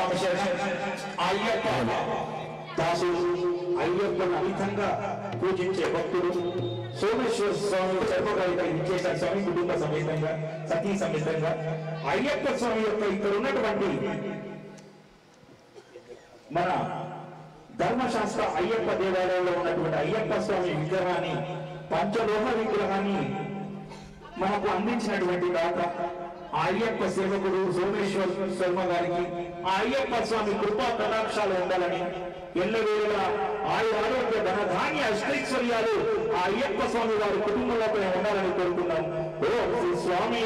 స్వామి శరణం. అయ్యప్ప దాసుడు అయ్యప్పను అమితంగా పూజించే భక్తుడు సోమేశ్వర స్వామి సర్వగారిగా విచ్చేసిన స్వామి కుటుంబ సమేతంగా సతీ సమేతంగా అయ్యప్ప స్వామి యొక్క ఇక్కడ ఉన్నటువంటి మన ధర్మశాస్త్ర అయ్యప్ప దేవాలయంలో ఉన్నటువంటి అయ్యప్ప స్వామి విగ్రహాన్ని పంచలోహ విగ్రహాన్ని మనకు అందించినటువంటి దాత అయ్యప్ప సేవకుడు సోమేశ్వర శర్మ గారికి ఆ అయ్యప్ప స్వామి కృపా కటాక్షాలు ఉండాలని ఎల్లవేళలా ఆరోగ్య ధనధాన్య అష్టైశ్వర్యాలు ఆ అయ్యప్ప స్వామి వారి కుటుంబంలోపై ఉండాలని కోరుకున్నాం. ఓం శ్రీ స్వామి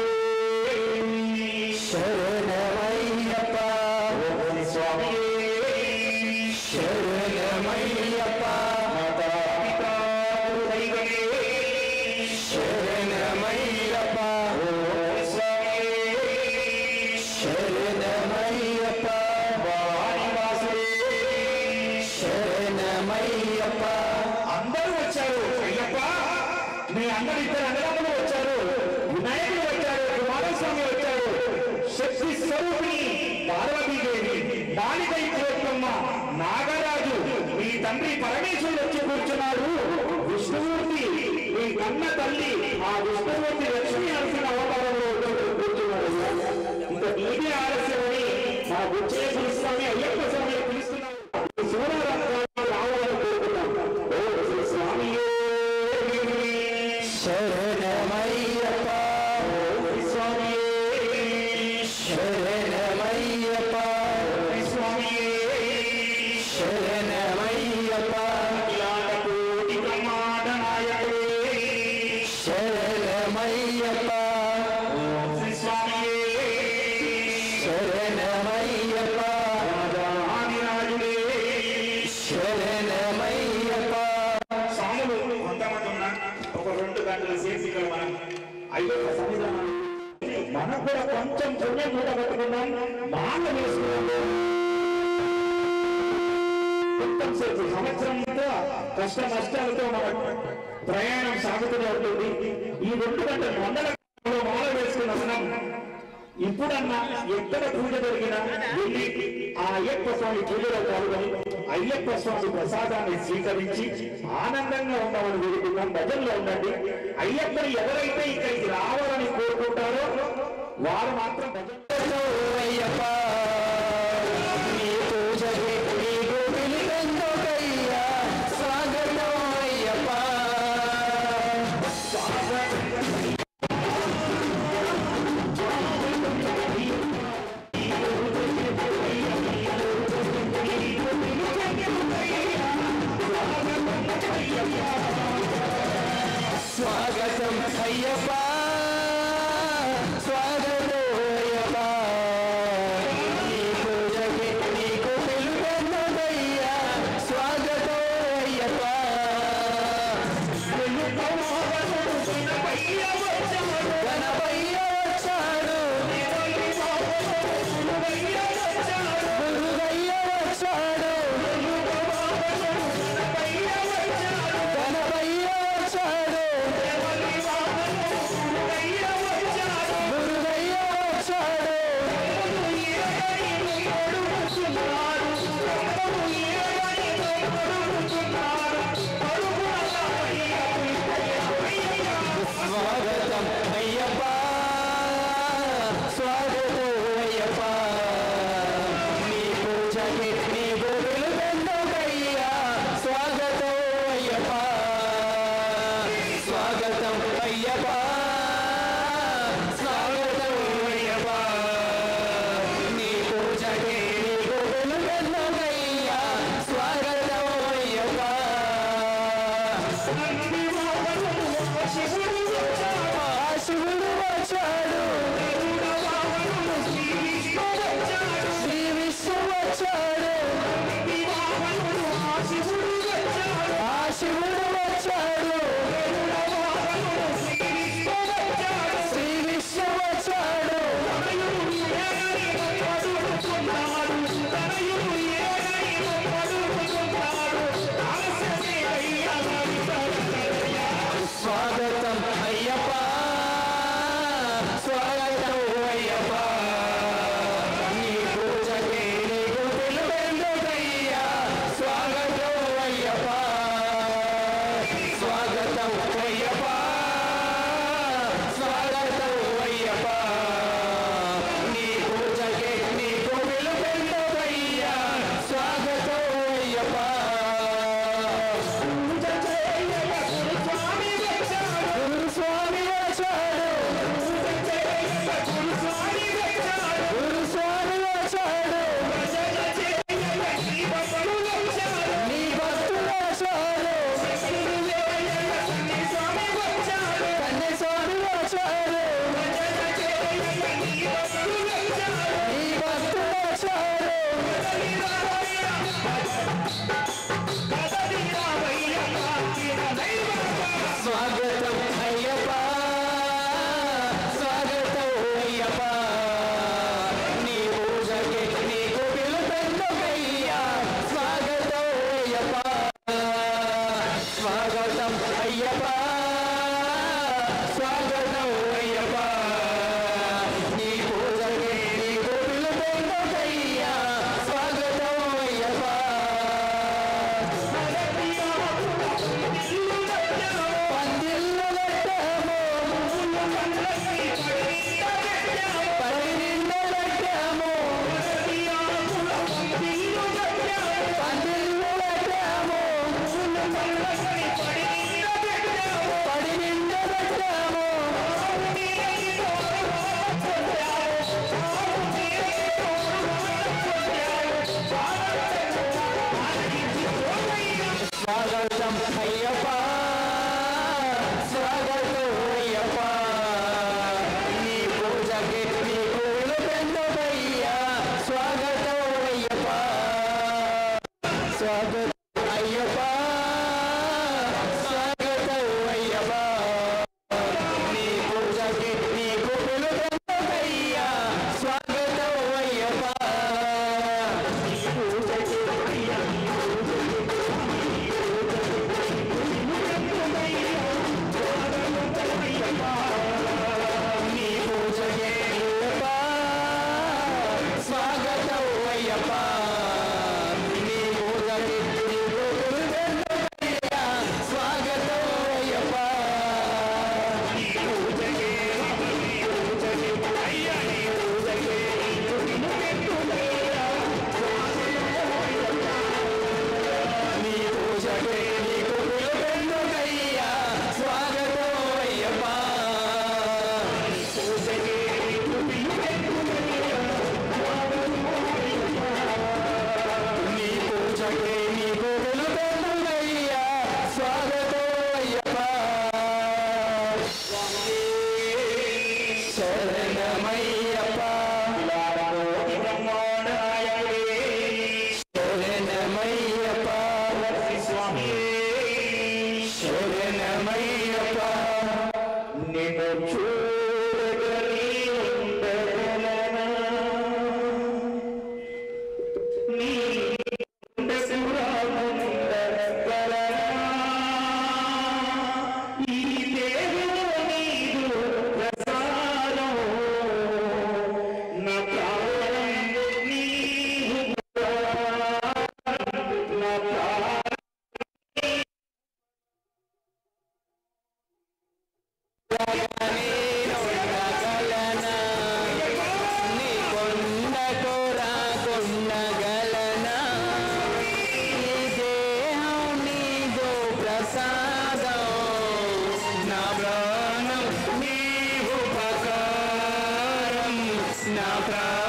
శరణమయ్యప్ప, ఓం శ్రీ స్వామి శరణమయ్యప్ప, మాతా పితా దైవమే శరణమయ్యప్ప, ఓం స్వామి శరణమయ్యప్ప, వాణివాసుడే శరణమయ్యప్ప. అందరూ వచ్చారు. అయ్యప్ప మీ అందరు ఇద్దరు అన్నదమ్ములు వచ్చారు, వినాయకుడు వచ్చారు, కుమారస్వామి వచ్చారు, శక్తి స్వరూపిణి పార్వతీదేవి, బాలికై కోట్లమ్మ, నాగరాజు మీ తండ్రి పరమేశ్వరుడు వచ్చి కూర్చున్నారు. విష్ణుమూర్తి మీ కన్న తల్లి ఆ విష్ణుమూర్తి లక్ష్మీ నరసింహ అవతారంలో కూర్చున్నారు. ఇంకా నీటి ఆలస్యమని మా బుచ్చేశ్వర స్వామి అయ్యప్ప స్వామి పిలుస్తున్నారు. సూర్యరత్నాలు రావాలని కోరుకున్నాం. ఓ శ్రీ స్వామి శరణమయ్యప్ప, శ్రీ స్వామి శరణమయ్యప్ప, శ్రీ స్వామి శరణమయ్యప్ప, ఇలాంటి కోటి బ్రహ్మాండ నాయకుడే శరణమయ్యప్ప, శ్రీ స్వామి శరణమయ్యప్ప, రాజాదిరాజుడే శరణమయ్యప్ప. స్వాములు కొంతమంది ఉన్నా ఒక 2 గంటల సేపు ఇక్కడ మనం అయ్యప్ప సన్నిధానం మనం కూడా కొంచెం పుణ్యం కూడా పట్టుకున్నాం, మాల వేసుకున్నాం. మొత్తం సేపు సంవత్సరంతో కష్ట నష్టాలతో మన ప్రయాణం సాగుతూనే ఉంటుంది. ఈ 2 గంటలు వందల మాల వేసుకుని ఉన్నాం. ఇప్పుడన్నా ఎక్కడ పూజ జరిగినా వెళ్ళి ఆ అయ్యప్ప స్వామి పూజలో పాల్గొని అయ్యప్ప స్వామి ప్రసాదాన్ని స్వీకరించి ఆనందంగా ఉండమని వేడుకున్నాం. భజనలో ఉండండి. అయ్యప్పని ఎవరైతే ఇక్కడికి రావాలని కోరుకుంటారో వారు మాత్రం భజన అయ్యప్ప, నీ పూజకి నీకు పిలిపెందుకయ్యా, స్వాగతం అయ్యప్ప. స్వాగతం అయ్యప్ప, స్వాగతం అయ్యప్ప, నీ పూజకి నీకు పిలుపెందుకయ్యా, స్వాగతం అయ్యప్ప. గణపయ్య వచ్చాడు, గురుగయ్య వచ్చాడు, గణపయ్య వచ్చాడు, గురుగయ్య వచ్చాడు. స్వాగతం అయ్యప్ప, స్వాగతం అయ్యప్ప, నీ పూజకి నీకు పిలుపెందుకయ్యా, స్వాగతం అయ్యప్ప, స్వాగతం అయ్యప్ప, స్వాగతం అయ్యప్ప, నీ పూజకి నీకు పిలుపెందుకయ్యా, స్వాగతం అయ్యప్ప. శివుడు వచ్చాడు, శ్రీ విష్ణు వచ్చాడు, నా ప్రాణం నీవు నా ప్రాణం నీ కొండకు రాకుండగలనా ఈ దేహం నీదో ప్రసాదం నా ప్రాణం నీ ఉపకారం నా ప్రాణం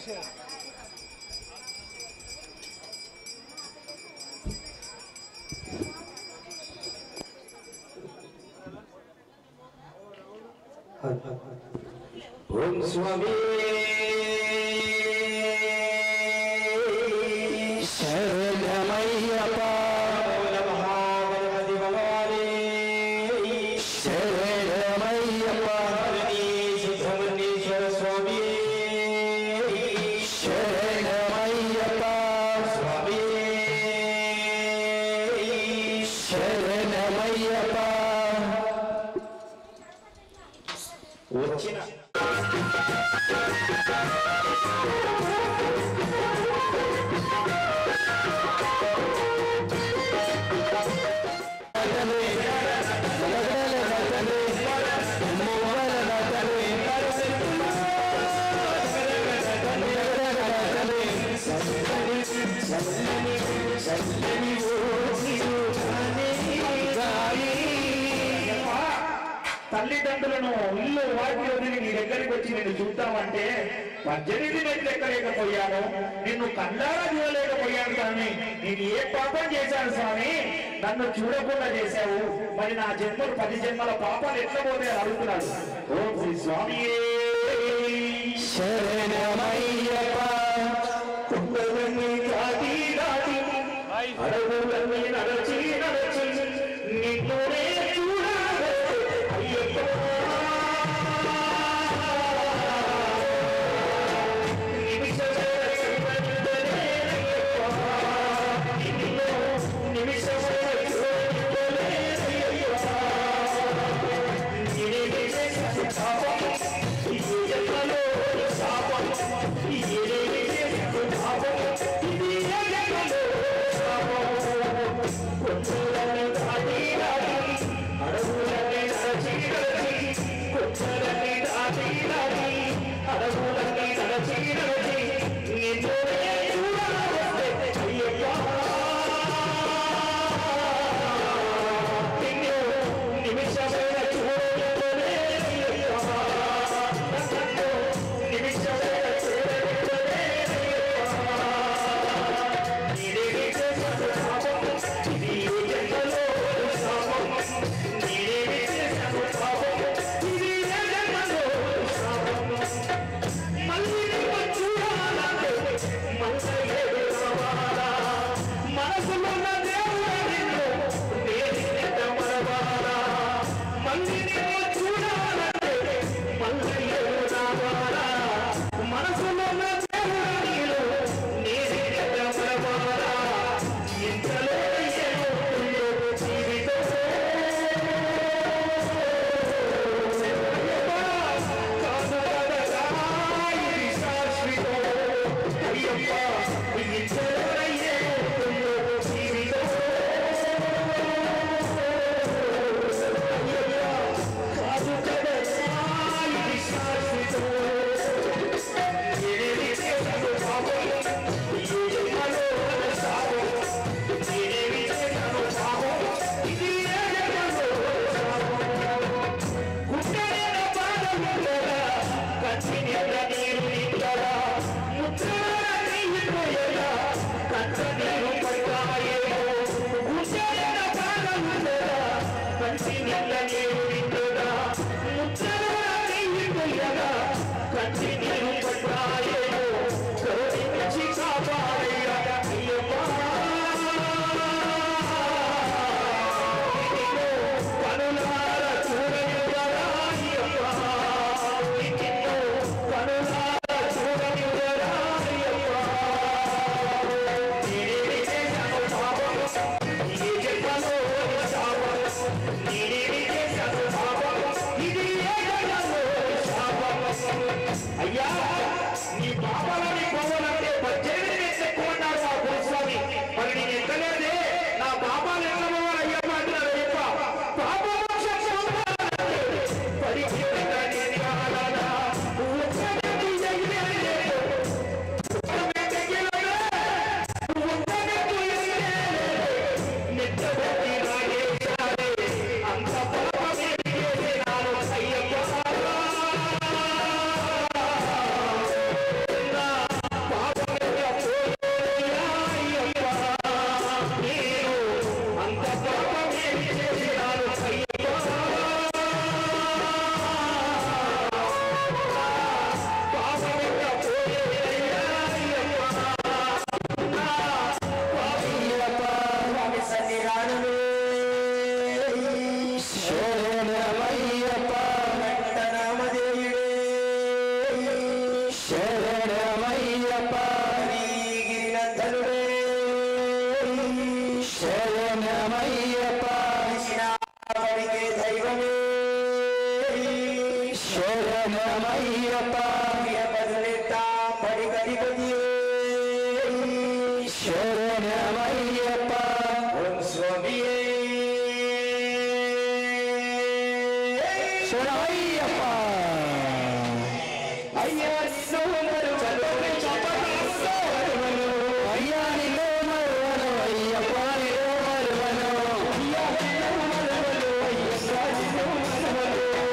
ఓం స్వామి శరణమయ్యప్ప శరణమయ్యప్ప సుబ్రహ్మణ్యేశ్వర స్వామి శరణమయ్యప్ప స్వామి శరణమయ్యప్ప వచ్చిన తల్లిదండ్రులను ఇల్లు వాటి వదిలి నీ దగ్గరికి వచ్చి నిన్ను చూద్దామంటే 18 మెట్లు ఎక్కలేకపోయాను, నిన్ను కళ్ళారా చూడలేకపోయాను. కానీ నేను ఏ పాపం చేశాను స్వామి, నన్ను చూడకుండా చేశావు. మరి నా జన్మలు 10 జన్మల పాపాలు ఎట్లా పోతే అడుగుతున్నాడు. ఓం శ్రీ స్వామి శరణమయ్యప్ప కుండలన్నీ దాటి దాటి అడవులన్నీ నడచి నడచి నిన్నునే చూడాలి అయ్యప్ప. అయ్యా శరణమయ్యప్ప ఓం స్వామియే శరణమయ్యప్ప అయ్యా నిన్ను చల్లటి చప్పట్లు అయ్యా నిన్ను మరువను అయ్యప్ప నిన్ను మరువను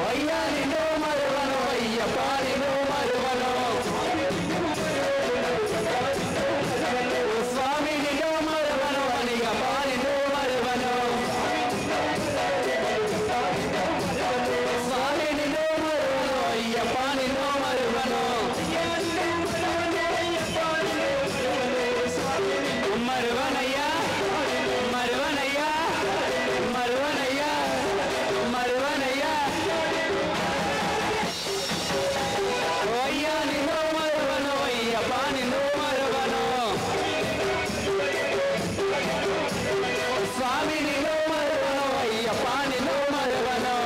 అయ్యా నిన్ను మరువను అయ్యప్ప నిన్ను మరువను స్వామి నిన్ను మరువను అయ్యప్ప నిన్ను మరువను స్వామి నిన్ను మరువను అయ్యప్ప నిన్ను మరువను మరువనయ్యా మరువనయ్యా మరువనయ్యా మరువనయ్యా అయ్యా నిన్ను మరువను అయ్యప్ప నిన్ను మరువను స్వామి నిన్ను మరువను అయ్యప్ప నిన్ను మరువను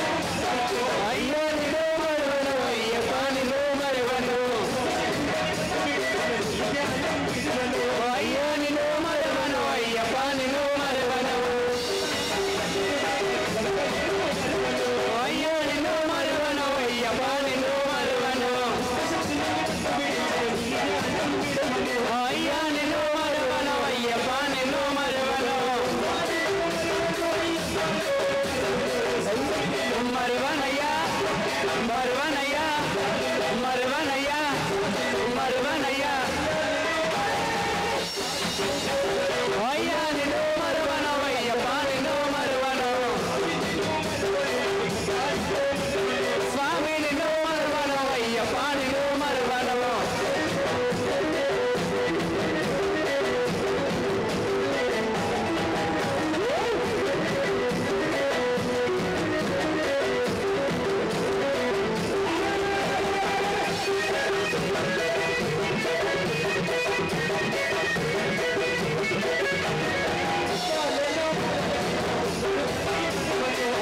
అయ్యా నిన్ను మరువను అయ్యప్ప నిన్ను మరువను అయ్యా నిన్ను మరువను అయ్యప్ప నిన్ను మరువను అయ్యా నిన్ను మరువను అయ్యప్ప నిన్ను మరువను అయ్యా నిన్ను మరువను అయ్యప్ప నిన్ను మరువను మరువనయ్యా మరువనయ్యా మరువనయ్యా మరువనయ్యా అయ్యా నిన్ను మరువను అయ్యప్ప నిన్ను మరువను స్వామి నిన్ను మరువను అయ్యప్ప నిన్ను మరువను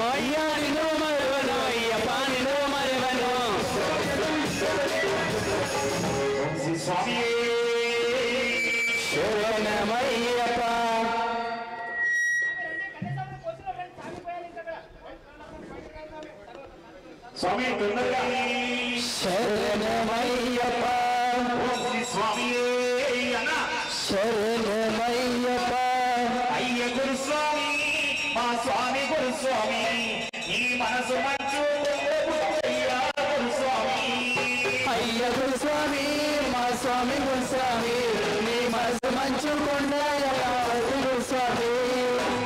అయ్యా నిన్ను మరువను అయ్యప్ప నిన్ను మరువను ఓం స్వామియే శరణమయ్యప్ప స్వామి తొందరగా శరణమయ్యప్ప ఓం స్వామియే అన్న శరణమయ్యప్ప అయ్య గురుస్వామి మా స్వామి గురుస్వామి నీ మనసు మంచు అయ్యా గురుస్వామి అయ్య గురుస్వామి మా స్వామి గురుస్వామి నీ మనసు మంచు కొండ గురుస్వామి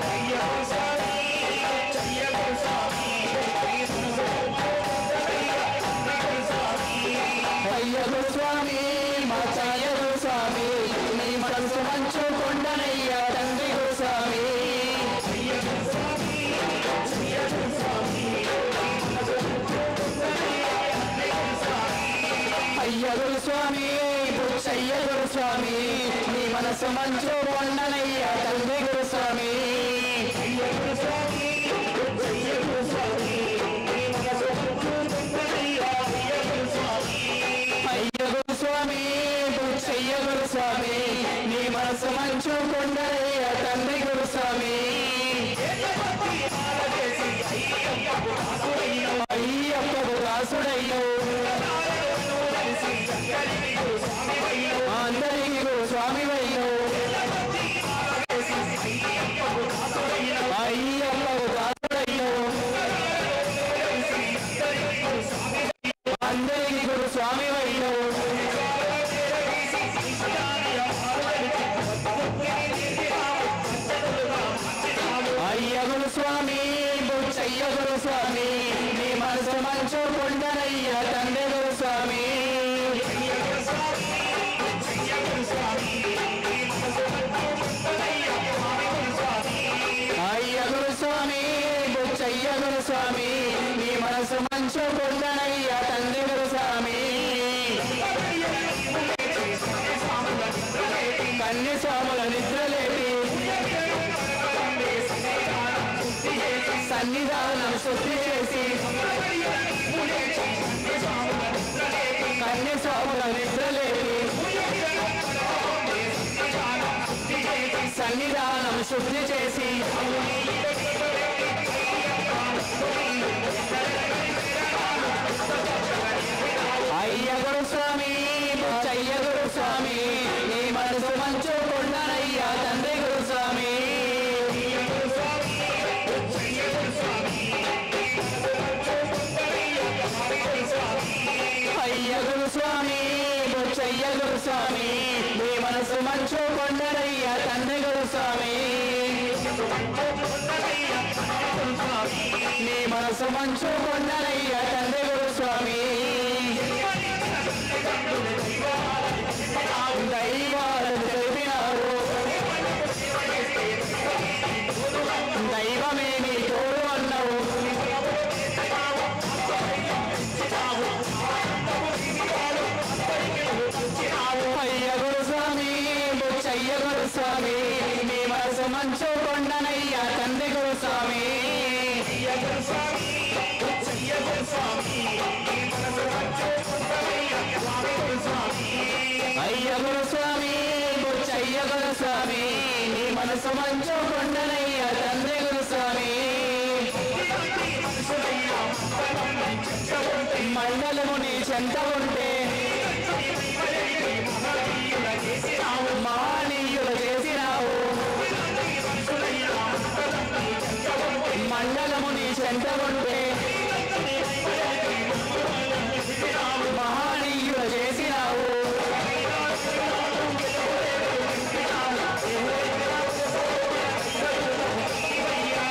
అయ్య గురుస్వామి అయ్య గురుస్వామి అయ్య గురుస్వామి మా చాయ గురుస్వామి నీ మనసు మంచు కొండనయ్యా తండ్రి గురుస్వామి అయ్య గురుస్వామి బుచ్చయ్య గురుస్వామి నీ మనసు మంచు కొండనయ్యా తండ్రి గురుస్వామి అయ్య గురుస్వామి అయ్య గురుస్వామి నీ మనసు మంచు అయ్యా గురుస్వామి అయ్య గురుస్వామి బుచ్చయ్య గురుస్వామి నీ మనసు మంచు కొండనయ్యా తండ్రి గురుస్వామి అయ్యప్పకు దాసుడయ్యో అందరికీ గురుస్వామి వయ్యో అయ్యప్పకు దాసుడయ్యో అందరికీ గురుస్వామి వయ్యో అయ్య గురుస్వామి బుచ్చయ్య గురుస్వామి నీ మనసు మంచు కొండనయ్య తండ్రి గురుస్వామి అయ్య గురుస్వామి బుచ్చయ్య గురుస్వామి నీ మనసు మంచు కొండనయ్య తండ్రి గురుస్వామి కన్య స్వాముల నిద్రలేపి సన్నిధానం శుద్ధి చేసి కన్య స్వాముల నిద్రలేపి సన్నిధానం శుద్ధి చేసి అయ్య గురుస్వామి బుచ్చయ్య గురుస్వామి నీ మనసు మంచు కొండనయ్య తండ్రి గురుస్వామి అయ్య గురుస్వామి బుచ్చయ్య గురుస్వామి నీ మనసు మంచు కొండనయ్య తండ్రి గురుస్వామి నీ మనసు మంచు కొండనయ్య తండ్రి గురుస్వామి దైవాలను తెలిపినారు దైవమే నీ తోడు అన్నావు అయ్య గురుస్వామి బుచ్చయ్య గురుస్వామి నీ మనసు మంచు కొండనయ్య తండ్రి గురుస్వామి అయ్య గురుస్వామి బుచ్చయ్య గురుస్వామి నీ మనసు మంచు కొండనయ్య తండ్రి గురుస్వామి మండలము నీ చెంత ఉంటే మానీయులు చేసినావు మండలము నీ చెంత ఉంటే మహానీయులు చేసినావు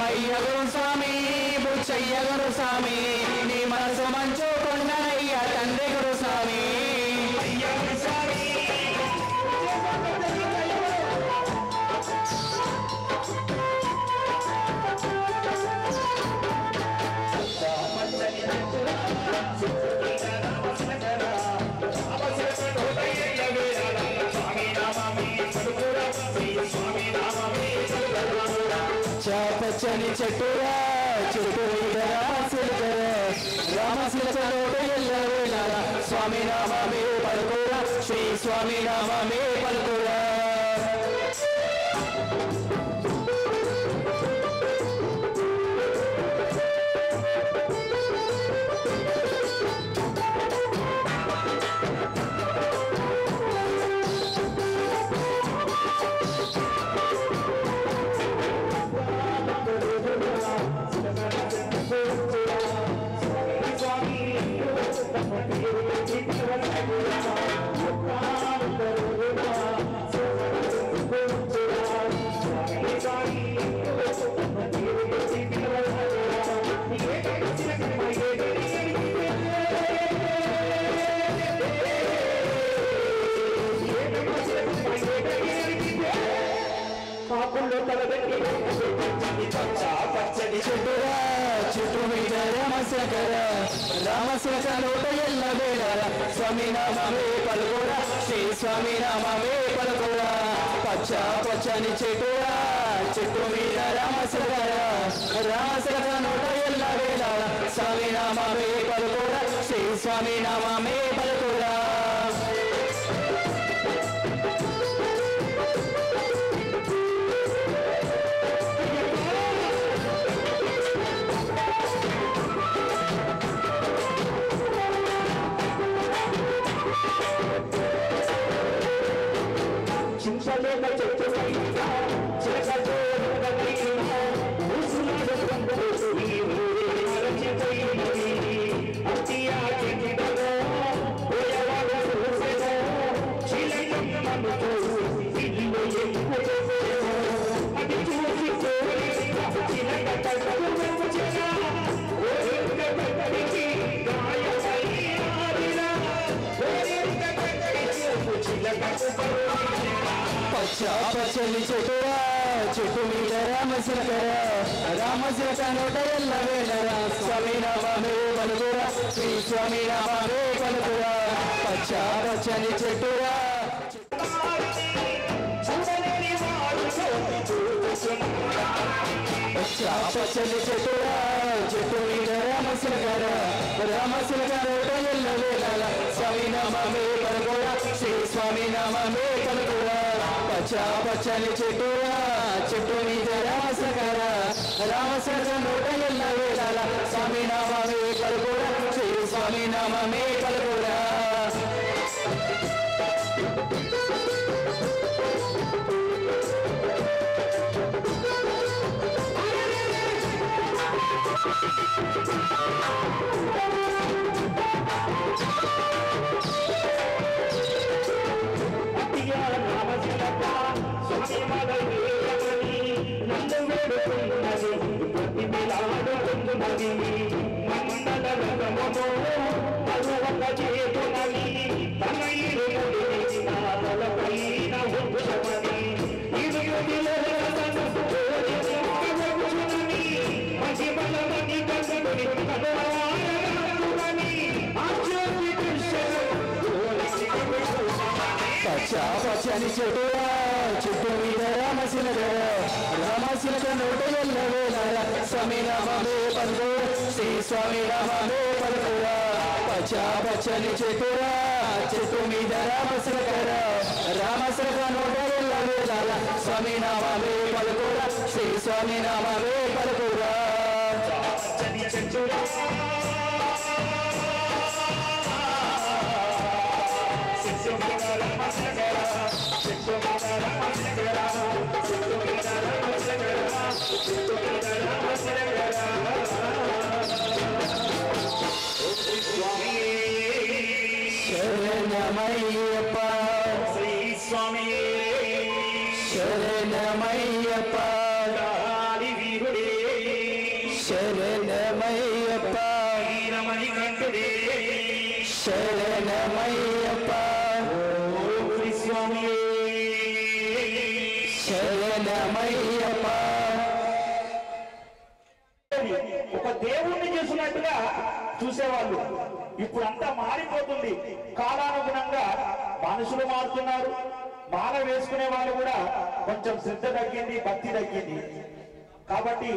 అయ్య గురుస్వామి బుచ్చయ్య గురుస్వామి నీ మనసు మంచు కొండనయ్య తండ్రి గురుస్వామి చాపచ్చని చెట్టురా చెట్టు రామశిలకలోట ఎల్లవేళ స్వామి నామమే పలుకురా శ్రీ స్వామి నామమే పలుకురా చెట్టురా చెట్టు మీద రామశిలకలోట ఎల్లవేళ స్వామి నామమే పలుకురా శ్రీ స్వామి నామమే పలుకురా పచ్చని చెట్టురా చెట్టు మీద రామశిలకలోట ఎల్లవేళ స్వామి నామమే పలుకురా శ్రీ స్వామి నామమే పలుకురా పచ్చని చెట్టురా చెట్టు మీద రామశిలకర రామశిలక నోట ఎల్ల వేళరా స్వామి నామే పలుకురా శ్రీ స్వామి నామే పలుకురా పచ్చ పచ్చని చెట్టురా పచ్చని చెట్టురా చెట్టు మీద రామశిలకర రామశిలక నోట ఎల్ల వేళర స్వామి నామే పలుకురా శ్రీ స్వామి నామే పలుకురా పచ్చ పచ్చని చెట్టురా చెట్టు మీద రామశిలకర రామశిలక నోట ఎల్ల వేళర స్వామి నామే పలుకురా శ్రీ స్వామి నామే పలుకురా పచ్చని చెట్టురా చెట్టు మీద రామశిలకర రామశిలక నోట ఎల్ల వేళర స్వామి నామే పలుకురా శ్రీ స్వామి నామే పలుకురా పచ్చ పచ్చని చెట్టురా చెట్టు మీద రామశిలకర రామశిలక నోట ఎల్ల వేళర స్వామి నామే పలుకురా శ్రీ స్వామి నామే పలుకురా పచ్చని చెట్టురా శరణమయ్యప్ప శ్రీ స్వామి శరణమయ్యప్ప వీరుడే శరణమయ్యప్ప వీరమణి కంఠుడే శరణమయ్యప్ప స్వామి శరణమయ్యప్ప ఒక దేవుణ్ణి చూసినట్టుగా చూసేవాళ్ళు ఇప్పుడు అంతా మారిపోతుంది. కాలానుగుణంగా మనుషులు మారుతున్నారు. మాల వేసుకునే వాళ్ళు కూడా కొంచెం శ్రద్ధ తగ్గింది, భక్తి తగ్గింది. కాబట్టి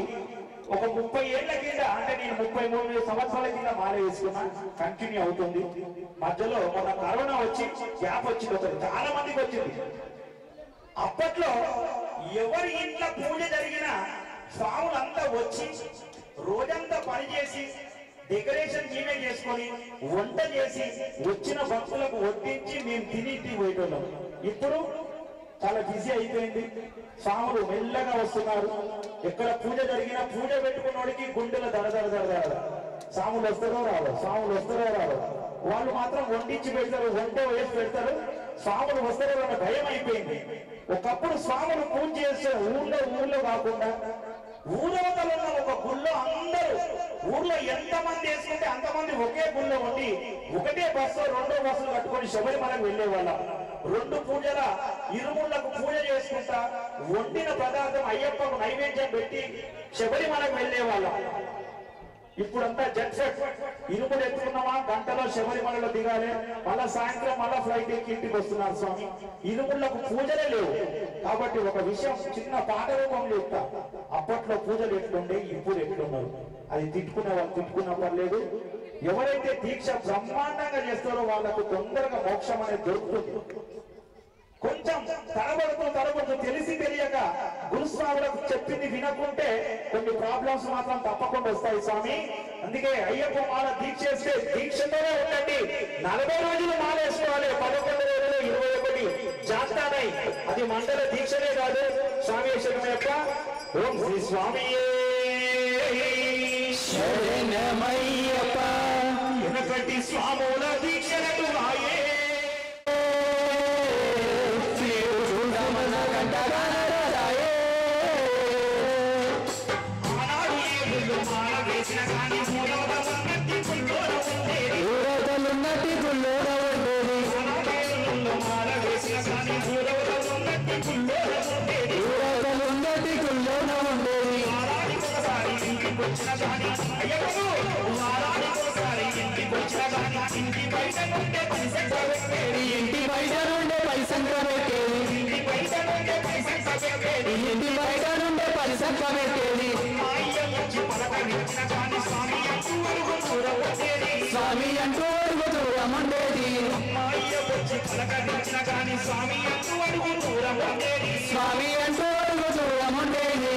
ఒక 30 ఏళ్ల కింద, అంటే నేను 33 సంవత్సరాల కింద మాల వేసుకున్నా, కంటిన్యూ అవుతుంది. మధ్యలో మన కరోనా వచ్చి గ్యాప్ వచ్చింది, చాలా మందికి వచ్చింది. అప్పట్లో ఎవరి ఇంట్లో పూజ జరిగినా స్వాములంతా వచ్చి రోజంతా పనిచేసి డెకరేషన్ మేమే చేసుకొని వంట చేసి వచ్చిన భక్తులకు వడ్డించి మేము తిని పోయేటోళ్ళం. ఇప్పుడు చాలా బిజీ అయిపోయింది. స్వాములు మెల్లగా వస్తున్నారు. ఎక్కడ పూజ జరిగినా పూజ పెట్టుకున్నోడికి గుండెల దడదడ స్వాములు వస్తారో రావు, స్వాములు వస్తారో రావు. వాళ్ళు మాత్రం వండించి పెడతారు, వంట వేసి పెడతారు. స్వాములు వస్తారో అన్న భయం అయిపోయింది. ఒకప్పుడు స్వాములు పూజ చేస్తే ఊళ్ళో కాకుండా ఊరవతలో ఉన్న ఒక గుళ్ళో అందరూ, ఊర్లో ఎంతమంది వేసుకుంటే అంతమంది ఒకే గుళ్ళో ఉండి ఒకటే బస్సు 2 బస్సులు కట్టుకొని శబరిమలకు వెళ్లేవాళ్ళం. 2 పూజల ఇరుముళ్లకు పూజ చేసుకుంటా వండిన పదార్థం అయ్యప్పకు నైవేద్యం పెట్టి శబరిమలకు వెళ్లేవాళ్ళం. ఇప్పుడంతా జెట్ సెట్, ఇరుములు ఎత్తుకున్నామా గంటలో శబరిమలలో దిగాలి, మళ్ళా సాయంత్రం మళ్ళా ఫ్లైట్ ఎక్కి ఇంటికి వస్తున్నారు స్వామి. ఇరుముళ్లకు పూజలే లేవు. కాబట్టి ఒక విషయం చిన్న పాట రూపంలో చెప్తా. అప్పట్లో పూజలు ఎట్లుండే, ఇప్పుడు ఎట్లున్నారు అది తిట్టుకునే వాళ్ళు తిట్టుకున్న పర్లేదు. ఎవరైతే దీక్ష బ్రహ్మాండంగా చేస్తారో వాళ్ళకు తొందరగా మోక్షం అనేది దొరుకుతుంది. కొంచెం తడబడుతూ తెలిసి తెలియక గురుస్వాములకు చెప్పింది వినకుంటే కొన్ని ప్రాబ్లమ్స్ మాత్రం తప్పకుండా వస్తాయి స్వామి. అందుకే అయ్యప్ప మాల దీక్ష చేస్తే దీక్షతోనే ఉండండి. 40 రోజులు మాల వేసుకోవాలి, 11 రోజులు 21 జాతానై. అది మండల దీక్షనే కాదు. స్వామి శరణమయ్యప్ప. ఓం శ్రీ స్వామి శరణమయ్యప్ప. వెనకటి స్వాముల దీక్షలకు రాయే ఉన్నటి ఇంటికి వచ్చిన గాని అయ్యప్పను వారానికోసారి ఇంటికి వచ్చిన గాని ఇంటి బయట నుండే పైసంట పెట్టేది ఇంటి బయట నుండే పైసంట పెట్టేది ఇంటి బయట నుండే పైసంట పెట్టేది ఇంటి బయట నుండే పైసంట పెట్టేది అయ్య వచ్చి పలకరించిన గాని స్వామి అంటూ అడుగు దూరం ఉండేది స్వామి అంటూ అడుగు దూరం ఉండేది అయ్య వచ్చి పలకరించిన గాని స్వామి అంటూ అడుగు దూరం ఉండేది స్వామి అంటూ అడుగు దూరం ఉండేది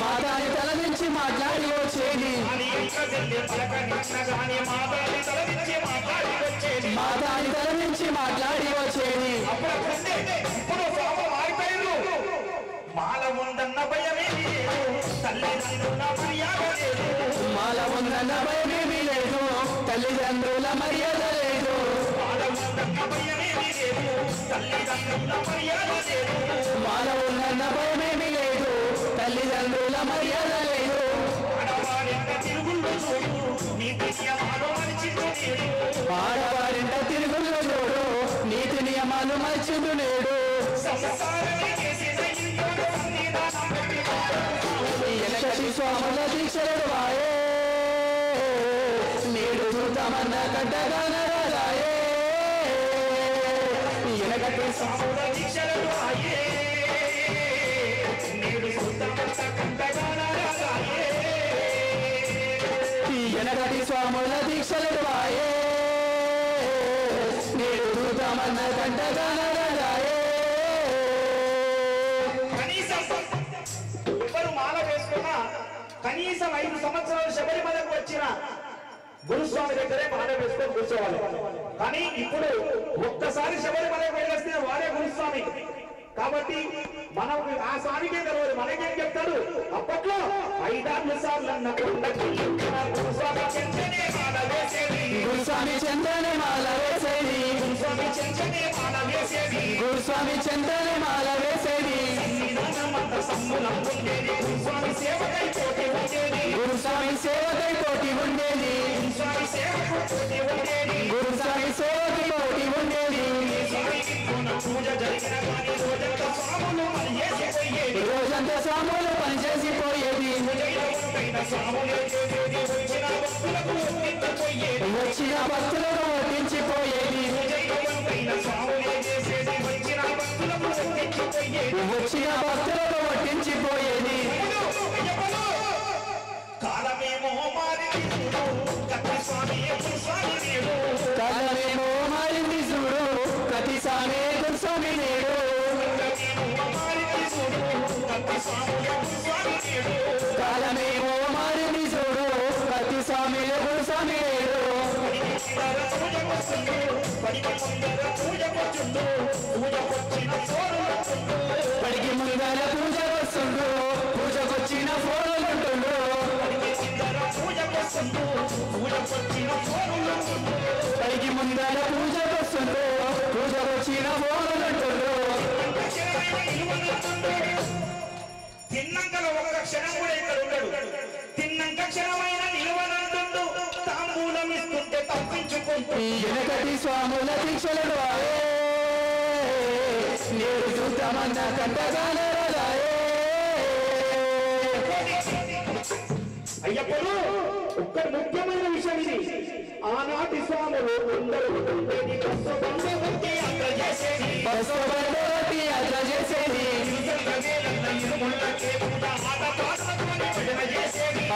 మాదాని తల నుంచి మాట్లాడి వచ్చేది మాదాని తల నుంచి మాట్లాడి వచ్చేది మాల ఉందన్న భయమేమీ లేదు తల్లిదండ్రుల మర్యాద లేదు మాల ఉందన్న భయమేమీ లేదు తల్లిదండ్రుల మర్యాద లేదు మాల ఉందన్న భయమేమీ లేదు తల్లిదండ్రుల మర్యాద లేదు మాల ఉందన్న భయమేమీ లేదు తల్లిదండ్రుల మర్యాద లేదు ఆడవారింట తిరుగుళ్ళు చూడు నీతి నియమాలు మరిచిండు నేడు ఆడవారింట తిరుగుళ్ళు చూడు నీతి నియమాలు మర్చిండు నేడు సంసారమే చేసిన ఇంట్లో సన్నిధానం పెట్టి ఎనకటి స్వాముల దీక్షలుడు వాయే నేడు చూద్దామన్న కట్టగానరాయే ఎనకటి స్వాముల దీక్షలను ఆయే నేడు సుత్తమంత కంటగానరాయే ఎనకటి స్వాముల దీక్షలుడు వాయే నేడు చూద్దామన్న కట్టగానరాయే ఎవరు మాల వేసుకున్నా కనీసం 5 సంవత్సరాలు శబరిమలకు వచ్చిన గురుస్వామి దగ్గరే మాల వేసుకొని కూర్చోవాలి. కానీ ఇప్పుడు ఒక్కసారి శబరిమలకు వెళ్ళేస్తే వాడే గురుస్వామి. కాబట్టి మనం ఆ స్వామికే తెలియదు, మనకేం చెప్తాడు. అప్పట్లో 5 సార్లు అన్న గురుస్వామి చెంతనే మాల వేసేది, గురుస్వామి చెంతనే మాల వేసేది, గురుస్వామి చెంతనే మాల వేసేది, గురుస్వామి చెంతనే మాల వేసేది, సమ్ములం ఉండేది, గురుస్వామి సేవకై పోటీ ఉండేది, గురుస్వామి సేవకై పోటీ ఉండేది, గురుస్వామి సేవకు పోటీ ఉండేది, గురుస్వామి సేవకి పోటీ ఉండేది, పూజ జరిగిన కానీ రోజంతా స్వాములు పనిచేసిపోయేది, రోజంతా స్వాములు పనిచేసిపోయేది, స్వాములు చేసేది వచ్చిన భక్తులకు ఒప్పించిపోయేది, వచ్చిన భక్తులకు ఒప్పించిపోయేది, స్వాములు చేసేది వచ్చిన భక్తులకు ఒప్పించిపోయేది, వచ్చిన భక్తులకు ఒట్టించిపోయేది. కాలమేమో మారింది కత్తి స్వామి స్వామి నేడు, కాలమేమో మారింది చూడు కతి స్వామి గురుస్వామి నేడు, మారింది చూడు కత్తి స్వామి స్వామి నేడు, కాలమేమో మారింది చూడు కతి స్వామి గురుస్వామి నేడు, పడికి ముందర పూజ వస్తుండు పూజకొచ్చిన ఫోన్లుంటుండు, పడికి ముందర పూజకు వస్తుండు పూజకొచ్చిన ఫోన్లుంటుండు, తిన్నంకలో ఒక్క క్షణం కూడా ఇక్కడ ఉండడు, తిన్నంక క్షణమైన నిలవనంటుండు, తాంబూలం ఇస్తుంటే తప్పించుకుంటూ వెనకటి స్వాముల దీక్షలుడు ఆయే నేడు చూద్దామన్న కంటగానరాయే. అయ్యప్పలు ఒక్క ముఖ్యమైన విషయం ఇది. ఆనాటి స్వాములు అందరూ ఉండేది బస్సు బండ బట్టి యాత్ర చేసేది, బస్సు బండ బట్టి యాత్ర చేసేది,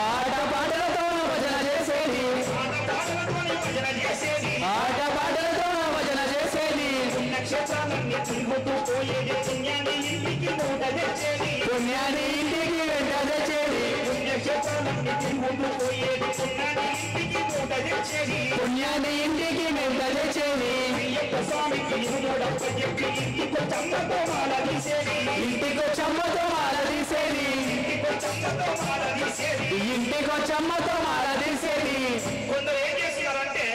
ఆట పాటలతోనే భజన చేసేది, ఆట పాటలతో భజన చేసేది, ఆట పాటలతో భజన చేసేది, నక్షత్రాలన్నీ తిరుగుతూ పోయేది, పుణ్యాన్ని ఇంటికి మూట తెచ్చేది, పుణ్యాన్ని ఇంటికి వెంట తెచ్చేది, నక్షత్రాలన్నీ తిరుగుతూ పోయేది, పుణ్యాన్ని ఇంటికి మూట తెచ్చేది, పుణ్యాన్ని ఇంటికి వెంట తెచ్చేది, అయ్యప్ప స్వామికి ఇరుముడప్ప చెప్పి ఇంటికి చమ్మతో మాల తీసేది, ఇంటికి చమ్మతో మాల తీసేది, ఇంటికి చమ్మతో మాల తీసేది. ఇంటికి చమ్మతో మాల తీసేది. కొందరు ఏం చేస్తున్నారంటే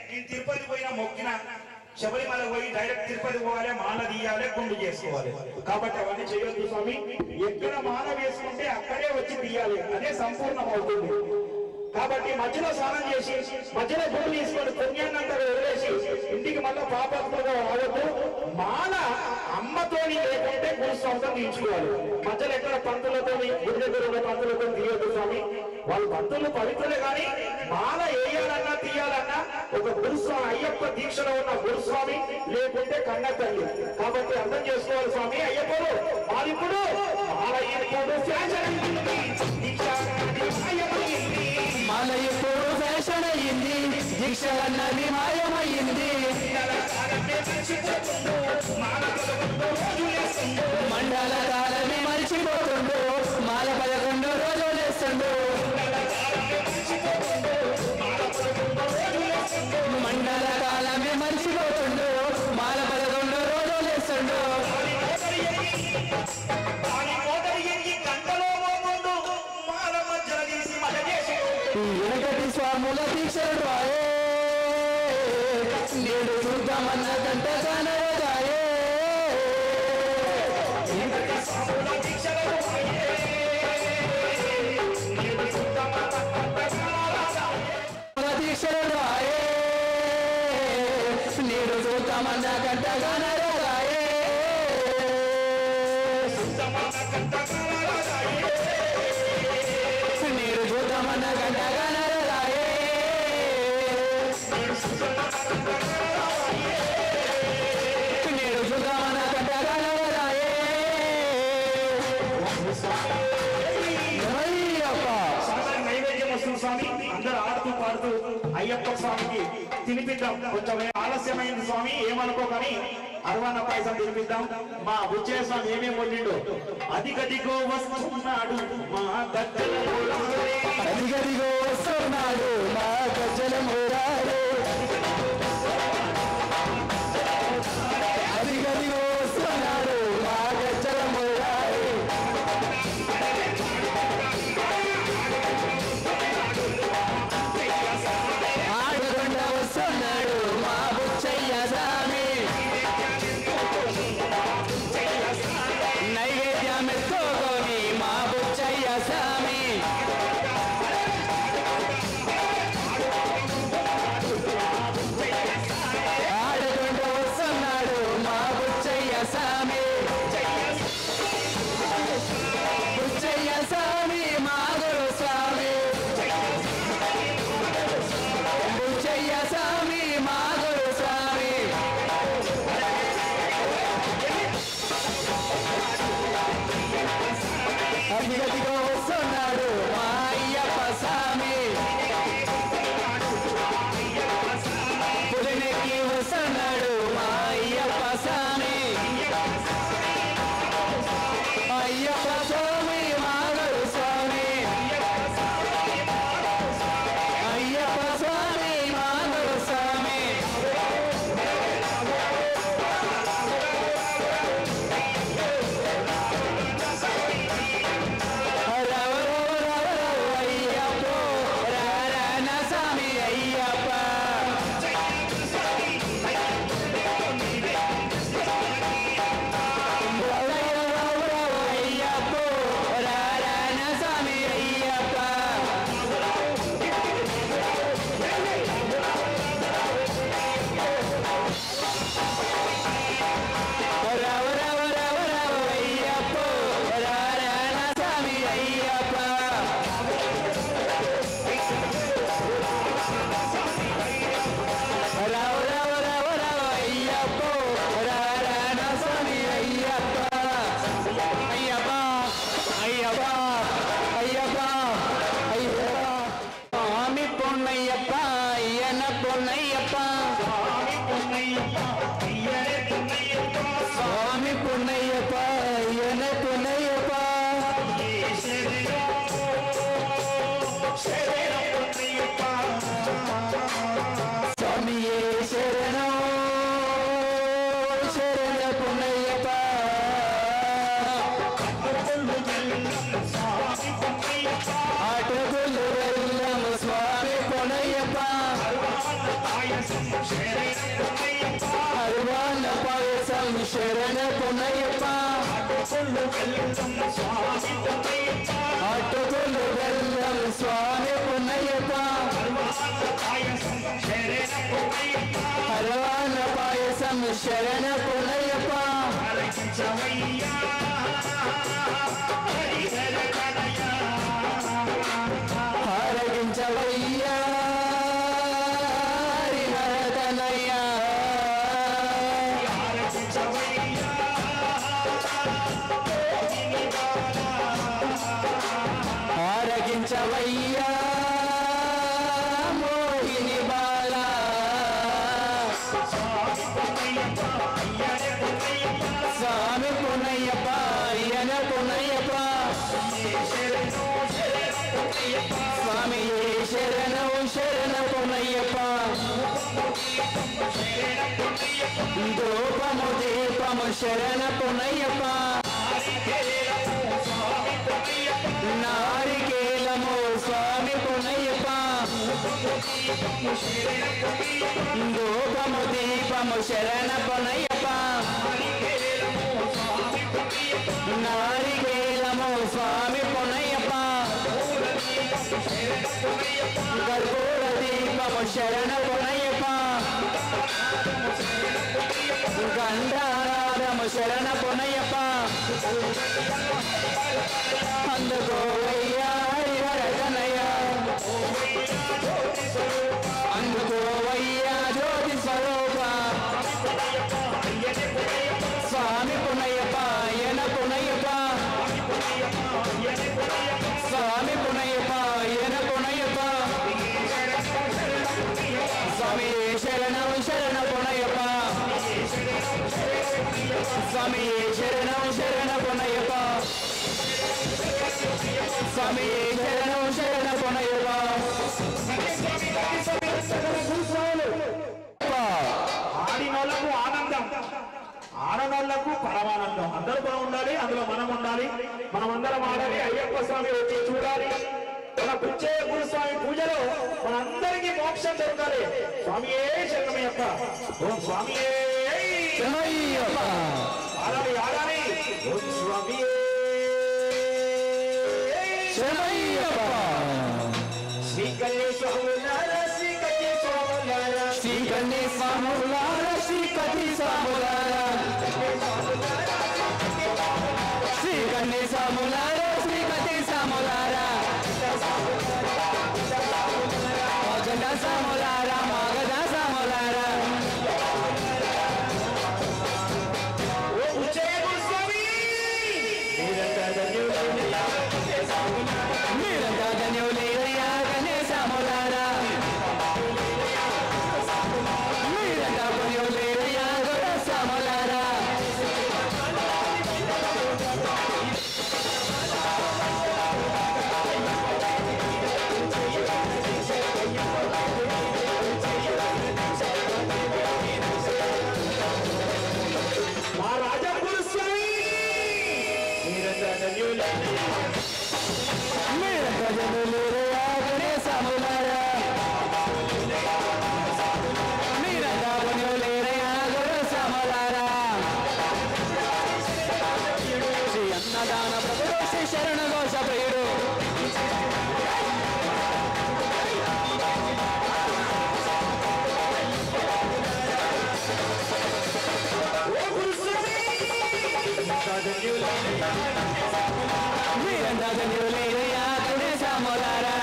నేను తిరుపతి పోయిన మొక్కిన శబరిమల పోయి డైరెక్ట్ తిరుపతి పోవాలి, మాల తీయాలి, గుండు చేసుకోవాలి. కాబట్టి అవన్నీ చేయొద్దు స్వామి. ఎక్కడ మాల వేసుకుంటే అక్కడే వచ్చి తీయాలి, అదే సంపూర్ణం అవుతుంది. కాబట్టి మధ్యలో స్నానం చేసి మధ్యలో గుండు తీసుకొని పుణ్యాన్నంతా వదిలేసి ఇంటికి మళ్ళీ పాపాత్మగా రావద్దు. మాల అమ్మతోని లేకుంటే గురుస్వామితో తీయించుకోవాలి. మధ్యలో ఎక్కడ పంతులతో గుడి దగ్గర ఉన్న పంతులతో తీయొద్దు స్వామి. వాళ్ళు పంతులు పవిత్రులే కానీ మాల వేయాలన్నా తీయాలన్నా ఒక గురుస్వామి, అయ్యప్ప దీక్షలో ఉన్న గురుస్వామి లేకుంటే కన్న తల్లి. కాబట్టి అర్థం చేసుకోవాలి స్వామి. అయ్యప్పలు మాలిప్పుడు మాల ఇప్పుడు ఫ్యాషన్ అయింది, మాల ఇప్పుడు ఫ్యాషన్ అయ్యింది, దీక్ష అన్నది మాయమయ్యింది. మండల కాలమే మర్చిపోతుండు, మాల 11 రోజులు వేస్తుండు. మండల కాలమే మర్చిపోతుండు, మాల 11 రోజులు వేస్తుండు. వెనకటి స్వాముల దీక్షలు రాయే, నేడు చూద్దామన్న గంట కానరాయే. దీక్షలు రాయే, నేడు చూద్దామన్న గంట కానరాయే. నేడు చూద్దామన్న గంట కానరాయే. నేడు చూద్దామన్న గంట కానరాయే. నైవేద్యం వస్తుంది స్వామి. అందరూ ఆడుతూ పాడుతూ అయ్యప్ప స్వామికి తినిపిద్దాం. కొంచెం ఆలస్యమైంది స్వామి, ఏమనుకోకని అరవన్న పాయసం తినిపిద్దాం. మా బుచ్చయ్య స్వామి ఏమేమి వండిండు. అదిగదిగో వస్తున్నాడు మా గజ్జల మురారే, అదిగదిగో వస్తున్నాడు మా గజ్జల మురారే. అదిగదిగో వస్తున్నాడు మా గజ్జల మురారే. ఆడుకుంటూ వస్తున్నాడు మా బుచ్చయ్య స్వామి. నైవేద్యం ఎత్తుకొని మా బుచ్చయ్య స్వామి. ఆడుకుంటూ వస్తున్నాడు మా బుచ్చయ్య స్వామి. బుచ్చయ్య స్వామి మా గురు స్వామి. బుచ్చయ్య స్వామి మా గురు స్వామి. అదిగదిగో వస్తున్నాడు మా అయ్యప్ప స్వామి. పులినెక్కి వస్తున్నాడు మా అయ్యప్ప స్వామి. అయ్యప్ప స్వామి మా గురు స్వామి. అయ్యప్ప స్వామి మా గురు స్వామి. రవ రవ రవ రవ అయ్యప్ప రారణ స్వామి అయ్యప్ప. రవ రవ రవ అయ్యప్ప రారణ స్వామి అయ్యప్ప. రవ రవ రవ రవ అయ్యప్ప రారణ స్వామి అయ్యప్ప. రవ రవ రవ రవ అయ్యప్ప రారణ స్వామి అయ్యప్ప. అయ్యప్ప అయ్యప్ప అయ్యప్ప అయ్యప్ప. స్వామి పొన్నయ్యప్ప అయ్యన పొన్నయ్యప్ప. స్వామి పొన్నయ్యప్ప అయ్యన పొన్నయ్యప్ప. స్వామియే శరణం శరణ పొన్నయ్యప్ప. ఆటగుళ్ళు వెళ్ళం స్వామి పొన్నయ్యప్ప. అరువాల పాయసం శరణ పొన్నయ్యప్ప. ఆటగుళ్ళు వెళ్ళం స్వామి పొన్నయ్యప్ప. అరువాల పాయసం శరణ పొన్నయ్యప్ప. స్వామియే శరణం శరణమయ్యప్ప ధూపము దీపము శరణమయ్యప్ప నారికేలము స్వామి పునయ్యప్ప ధూపము దీపము శరణమయ్యప్ప నారికేలము స్వామి పునయ్యప్ప కర్పూర దీపము శరణమయ్యప్ప గంధారారము శరణమయ్యప్ప అందుకోవయ్యా హరిహర కనయ్య అందుకోవయ్యా జ్యోతి స్వరూప స్వామి పునయ్యప్ప యన పునయ్యప్ప స్వామి పునయ్యప్ప యన పునయ్యప్ప స్వామి శరణం శరణ పునయ్యప్ప స్వామి శరణం శరణ పునయ్యప్ప స్వామి శరణం శరణ పునయ్యప్ప ఆడినోళ్లకు ఆనందం ఆడనోళ్లకు పరమానందం అందరూ బాగుండాలి అందులో మనం ఉండాలి మనమందరం ఆడాలి అయ్యప్ప స్వామి వచ్చి చూడాలి మన పుచ్చయ్య గురుస్వామి పూజలో మనందరికీ మోక్షం దొరకాలి స్వామియే శరణమయ్యప్ప ఓం స్వామియే శరణమయ్యప్ప ఆడాలి ఆడాలి ఓం స్వామియే శరణమయ్యప్ప శ్రీ కన్యేశ్వరులారా శ్రీ కన్యేశ్వరులారా శ్రీ కన్యేశ్వరులారా శ్రీ కన్యేశ్వరులారా శ్రీ కన్యేశ్వరులారా శ్రీ కన్యేశ్వరులారా మగధ సాములారా మగధ సాములారా ఓ పుచ్చయ్య గురుస్వామి మీరంతా ధన్యులయ్యా కన్యేశ్వరులారా మీరంతా ధన్యులయ్యా సాములారా మా రాజా గురుస్వామి మీరంతా ధన్యులయ్యా మీరంతా ధన్యులయ్యా కన్యేశ్వరులారా మీరంతా ధన్యులయ్యా సాములారా శ్రీ అన్నదాన ప్రభుడు శ్రీ శరణ ఘోష ప్రియుడు ఓ గురుస్వామి మీరంతా ధన్యులయ్యా కన్యేశ్వరులారా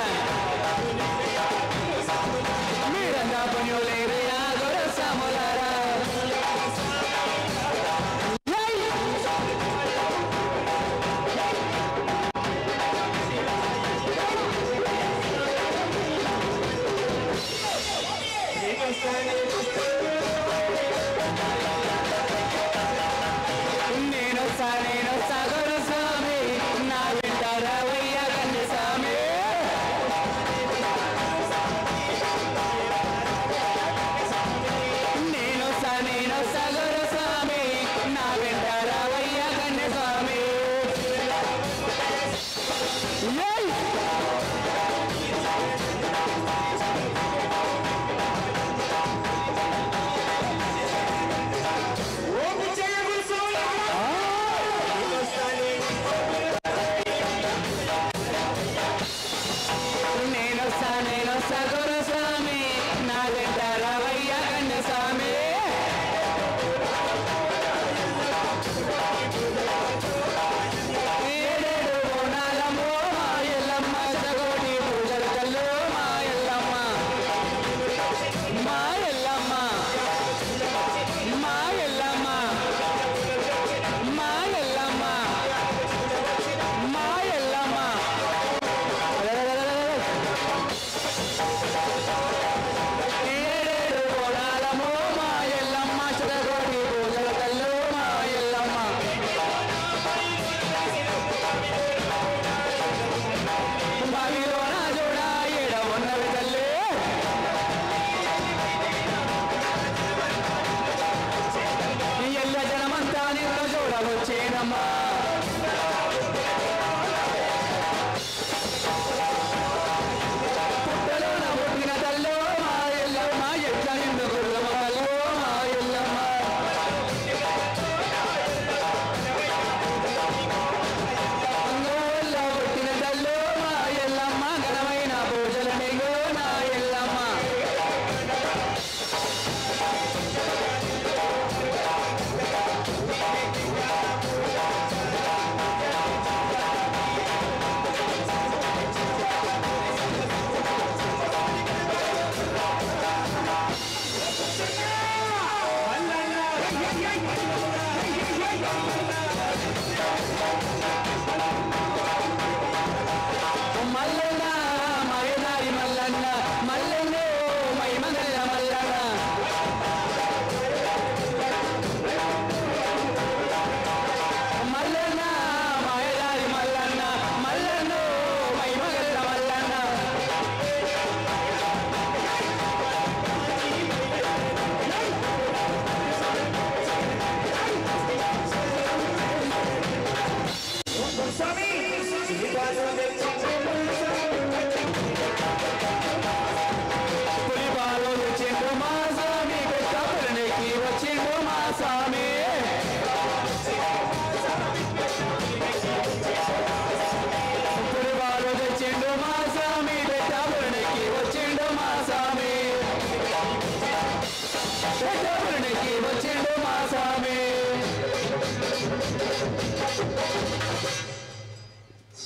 మీరంతా ధన్యులయ్యా సాములారా నేను సాగర స్వామి నా వెంట రావయ్యా కన్యస్వామి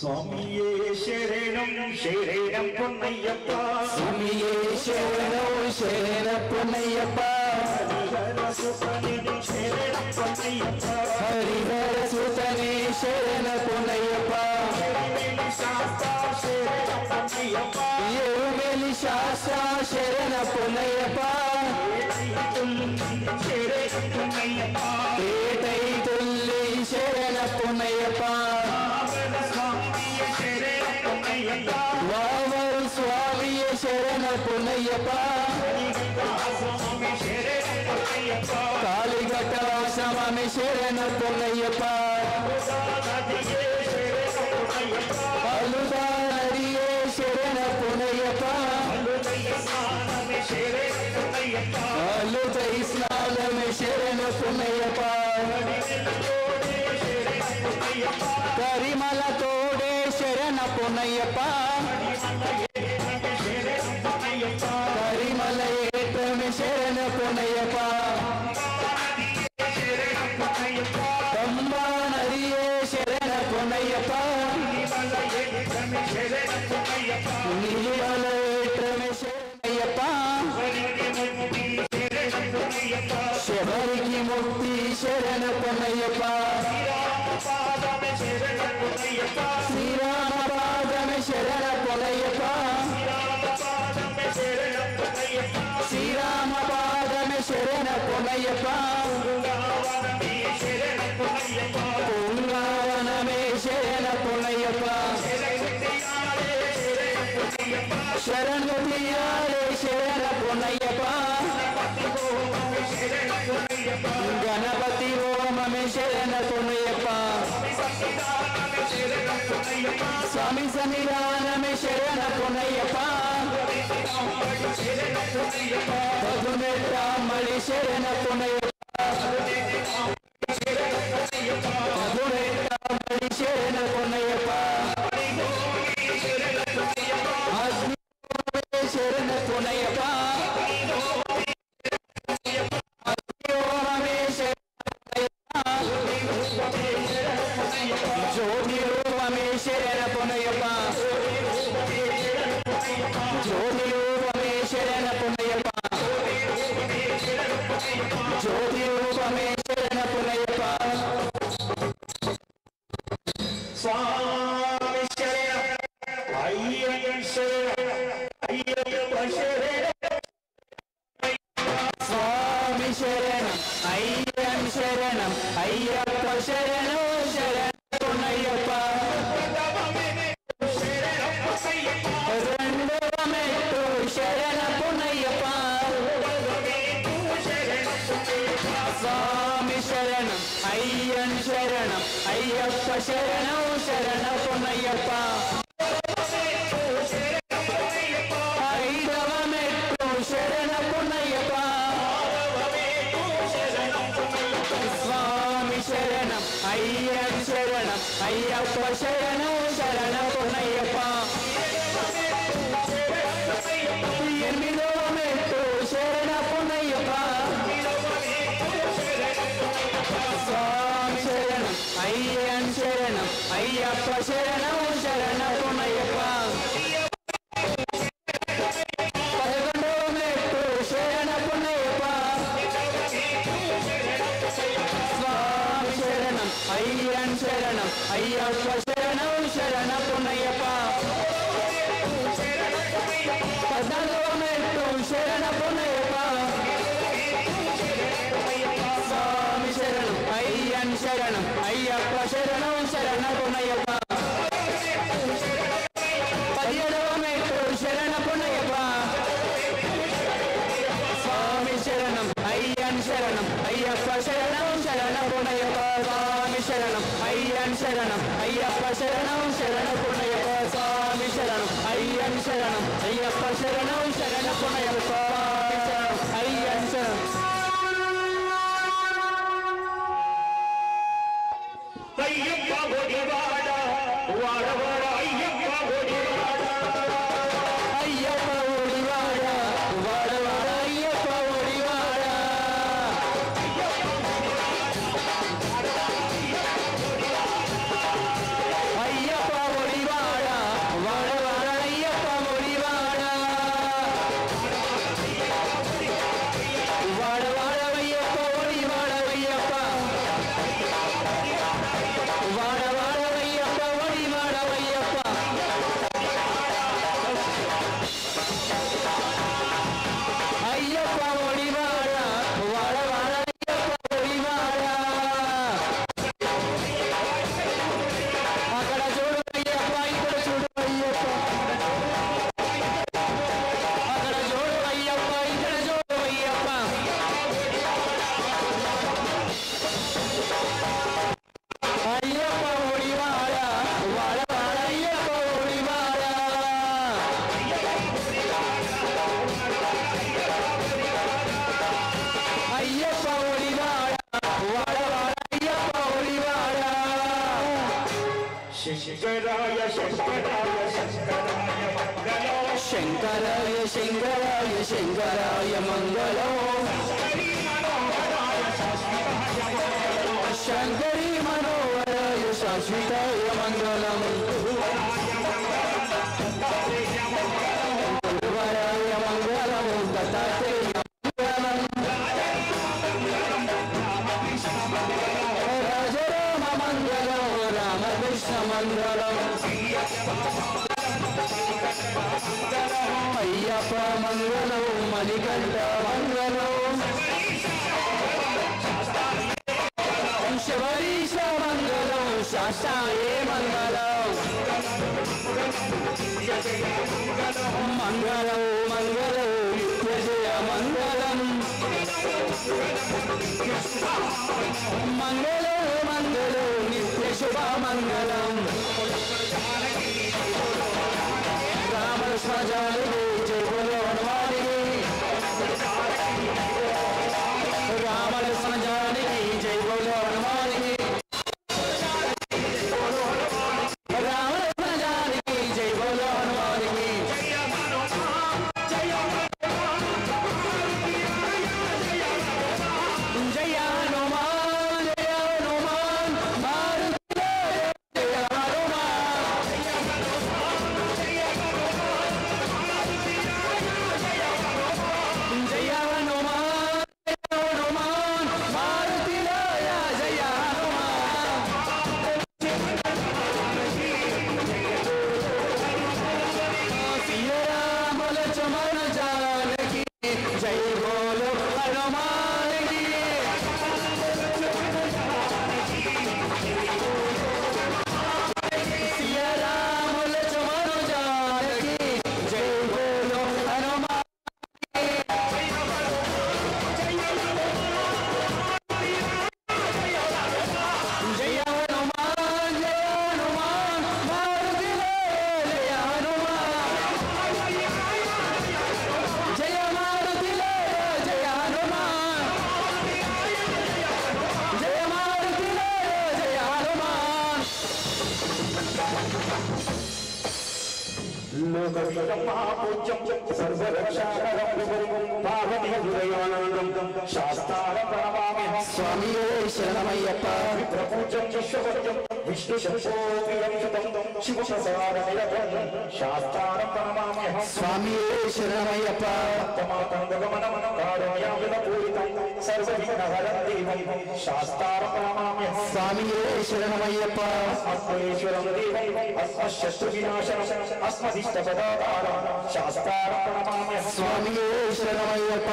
స్వామియే శరణం శరణం పొన్నయ్యప్ప స్వామియే శరణం శరణం పొన్నయ్యప్ప హరిహర సుతనే శరణం పొన్నయ్యప్ప హరిహర సుతనే శరణం పొన్నయ్యప్ప ఏరుమేలి శాస్త్ర శరణం పొన్నయ్యప్ప పేటై తుల్లి శరణం పొన్నయ్యప్ప వావరు స్వామియే శరణం పొన్నయ్యప్ప కాళీఘట్ట స్వామి శరణం పొన్నయ్యప్ప అలుదా నదియే శరణం పొన్నయ్యప్ప అలుదై స్నానమే శరణం పొన్నయ్యప్ప కరిమల తోడే శరణం పొన్నయ్యప్ప కరిమల ఏటమే శరణం పొన్నయ్యప్ప కంబా నదియే శరణం పొన్నయ్యప్ప నిలిమల ఏటమే శరణయ్యప్ప శబరికి ముక్తి శరణం పొన్నయ్యప్ప శ్రీరామ పాదమే శరణం పొన్నయ్యప్ప శ్రీరామ పాదమే శరణం పొన్నయ్యప్ప పుంగావనమే శరణం పొన్నయ్యప్ప శరణుతియాలే శరణం పొన్నయ్యప్ప గణపతి ఓమమే శరణం పొన్నయ్యప్ప స్వామి సన్నిధానమే శరణం పొన్నయ్యప్ప పదునెట్టామలి శరణం పొన్నయ్యప్ప పదునెట్టామలి శరణం పొన్నయ్యప్ప అగ్ని శరణం పొన్నయ్యప్ప జ్యోతి రూపమే శరణం పొన్నయ్యప్ప జ్యోతి రూపమే శరణం పొన్నయ్యప్ప జ్యోతి రూపమే శరణం పొన్నయ్యప్ప స్వామి శరణం అయ్యప్ప శరణం అయ్యప్ప శరణం స్వామి శరణం అయ్యం శరణం అయ్యప్ప శరణం శరణం పొన్నయ్యప్ప రెండవ మెట్టు శరణం పొన్నయ్యప్ప స్వామి శరణం అయ్యం శరణం అయ్యప్ప శరణం శరణం పొన్నయ్యప్ప ఐదవ మెట్టు శరణం పొన్నయ్యప్ప స్వామి శరణం అయ్యం శరణం అయ్యప్ప శరణం శరణం పొన్నయ్యప్ప ఎనిమిదవ మెట్టు శరణం పొన్నయ్యప్ప స్వామి శరణం అయ్యం శరణం అయ్యప్ప శరణం శరణం పొన్నయ్యప్ప పదకొండవ మెట్టు శరణం పొన్నయ్యప్ప స్వామి శరణం అయ్యం శరణం అయ్యప్ప శరణం శరణం పొన్నయ్యప్ప పద్నాలుగవ మెట్టు శరణం పొన్నయ్యప్ప స్వామి శరణం అయ్యం శరణం అయ్యప్ప శరణం శరణం పొన్నయ్యప్ప పదిహేడవ మెట్టు శరణం పొన్నయ్యప్ప స్వామి శరణం అయ్యం శరణం అయ్యప్ప శరణం శరణం పొన్నయ్యప్ప స్వామి శరణం అయ్యం శరణం అయ్యప్ప శరణం శరణం పొన్నయ్యప్ప స్వామి శరణం అయ్యం శరణం అయ్యప్ప శరణం శరణం పొన్నయ్యప్ప స్వామి శరణం అయ్యం శరణం అయ్యప్ప ఒడివాడ వాడవాడ అయ్యప్ప ఒడివాడ అయ్యప్ప ఒడివాడ వాడవాడ అయ్యప్ప ఒడివాడ అయ్యప్ప ఒడివాడ శంకరాయ శంకరాయ శంకరాయ మంగళం శంకరాయ శంకరాయ శంకరాయ మంగళం శంకరీ మనోహరాయ శాశ్వతాయ మంగళం గురువరాయ మంగళం దత్తాత్రేయ మంగళం రాజరామ మంగళం రామకృష్ణ మంగళం అయ్యప్ప మంగళం మణికంఠ మంగళం శబరీశ మంగళం శాస్త్రాయే మంగళం మంగళం మంగళం నిత్యజయ మంగళం మంగళం మంగళం నిత్య శుభ మంగళం రామకృష్ణ జానకి జయ బోలో హనుమానికి రామకృష్ణ జానకి జయ బోలో హనుమానికి రామకృష్ణ జానకి జయ బోలో హనుమానికి జయ హనుమాన్ మారుతి జయ హనుమాన్ జయ హనుమాన్ మారుతి జయ హనుమాన్ సియ రామ లక్ష్మణ జానకి జై బోలో హనుమానికి సియ రామ లక్ష్మణ జానకి జై బోలో హనుమాన్ జయ హనుమాన్ మారుతి జయ హనుమాన్ జయ మారుతి జయ హనుమాన్ జయ మారుతి జయ హనుమాన్ లోకవిదం మహాపూజ్యం సర్వరక్షాకరం పార్వతీ హృదయానందం శాస్త్రారం ప్రణమామ్యహం స్వామియే శరణమయ్యప్ప విప్రపూజ్యం విశ్వపత్యం విష్ణు శంభోప్రియం సుతం శివప్రసాద నిరతం శాస్త్రారం ప్రణమామ్యహం స్వామియే శరణమయ్యప్ప తమాతంగమనం కారుణ్యామృత పూరితం సర్వవిఘ్నహరం దేవం శాస్త్రారం ప్రణమామ్యహం స్వామియే శరణమయ్యప్ప అస్మేశ్వరం దేవం అస్మశత్రు వినాశనం అస్మదిష్టపదాధారం శాస్త్రారం ప్రణమామ్యహం స్వామియే శరణమయ్యప్ప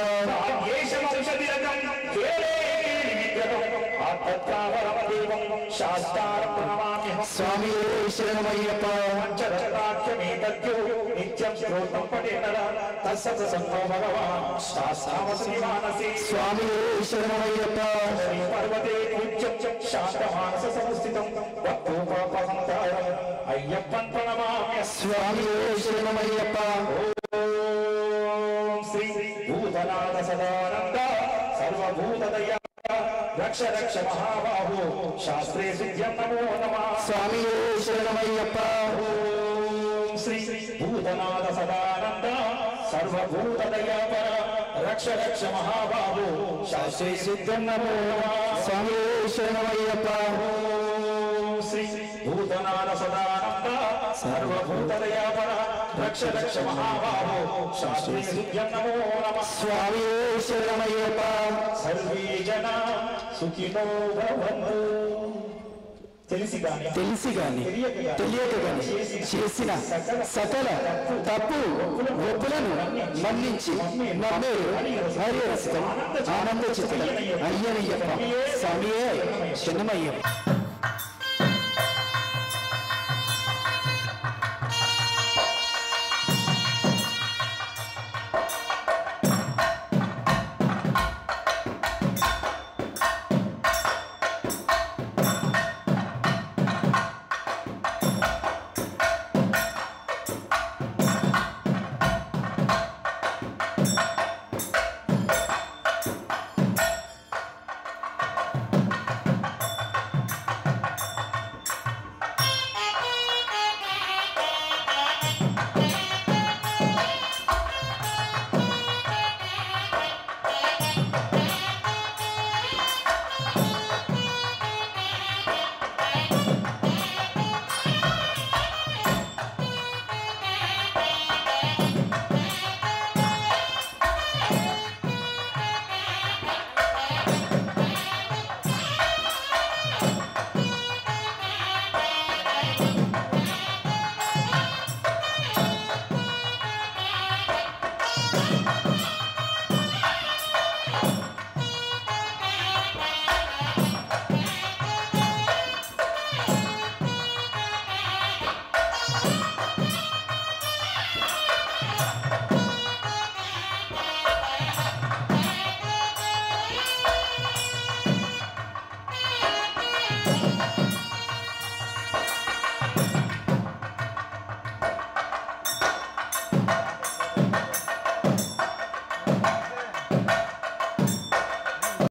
శాస్త్రారం ప్రణమామ్యహం స్వామియే శరణమయ్యప్ప పంచరత్నాఖ్యమేతద్యో నిత్యం శ్రోతం పఠేనర తస్సత్ సంగో భగవాన్ శాస్త్రామసి మానసి స్వామియే శరణమయ్యప్ప పర్వతే పూజ్యం శాంతమానస సంస్థితం వక్తోపహంతారం అయ్యప్పన్ ప్రణమామ్య స్వామియే శరణమయ్యప్ప ఓం శ్రీ భూతనాథ సదానంద సర్వభూతదయా రక్ష రక్ష మహాబాహో శాస్త్రే సిద్ధ్యం నమో నమః స్వామియే శరణమయ్యప్ప ఓం శ్రీ భూతనాథ సదానంద సర్వభూతదయాపర రక్ష రక్ష మహాబాహో శాస్త్రే సిద్ధ్యం నమో నమః స్వామియే శరణమయ్యప్ప ఓం శ్రీ భూతనాథ సదానంద సర్వభూతదయాపర రక్ష రక్ష మహాబాహో శాస్త్రే సిద్ధ్యం నమో నమః స్వామియే శరణమయ్యప్ప సర్వే జనా సుఖినో భవంతు తెలిసి గాని తెలియక గాని చేసిన సకల తప్పు ఒప్పులను మన్నించి నమ్మేరు హరిరసికం ఆనంద చిత్తం అయ్యనయ్యప్ప స్వామియే శరణమయ్యప్ప